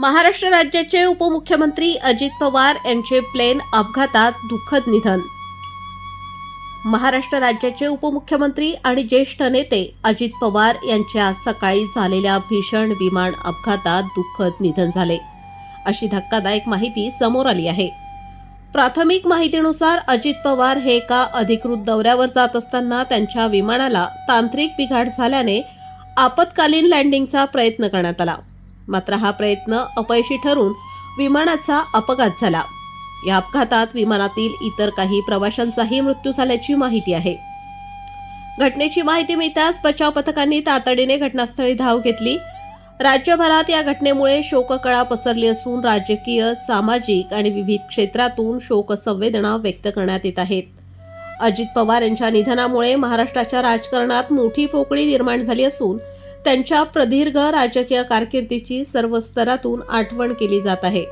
महाराष्ट्र राज्याचे उपमुख्यमंत्री अजित पवार यांचे प्लेन अपघातात दुःखद निधन। महाराष्ट्र राज्याचे उपमुख्यमंत्री आणि ज्येष्ठ नेते अजित पवार यांचे आज सकाळी झालेल्या भीषण विमान अपघातात दुःखद निधन झाले, अशी धक्कादायक माहिती समोर आली आहे। प्राथमिक माहितीनुसार अजित पवार हे एका अधिकृत दौऱ्यावर जात असताना त्यांच्या विमानाला तांत्रिक बिघाड झाल्याने आपत्कालीन लँडिंगचा प्रयत्न करण्यात आला, मात्र हा प्रयत्न अपयशी ठरून विमानाचा अपघात झाला। या अपघातात विमानातील इतर काही प्रवाशांचाही मृत्यू झाल्याची माहिती आहे। घटनेची माहिती मिळताच बचाव पथकांनी तातडीने घटनास्थळी धाव घेतली। राज्यभरात या घटनेमुळे शोककळा पसरली असून राजकीय, सामाजिक आणि विविध क्षेत्रातून शोकसंवेदना व्यक्त करण्यात येत आहेत। अजित पवार यांच्या निधनामुळे महाराष्ट्राच्या राजकारणात मोठी पोकळी निर्माण झाली असून त्यांच्या प्रदीर्घ राजकीय कारकिर्दीची सर्व स्तरातून आठवण केली जात आहे।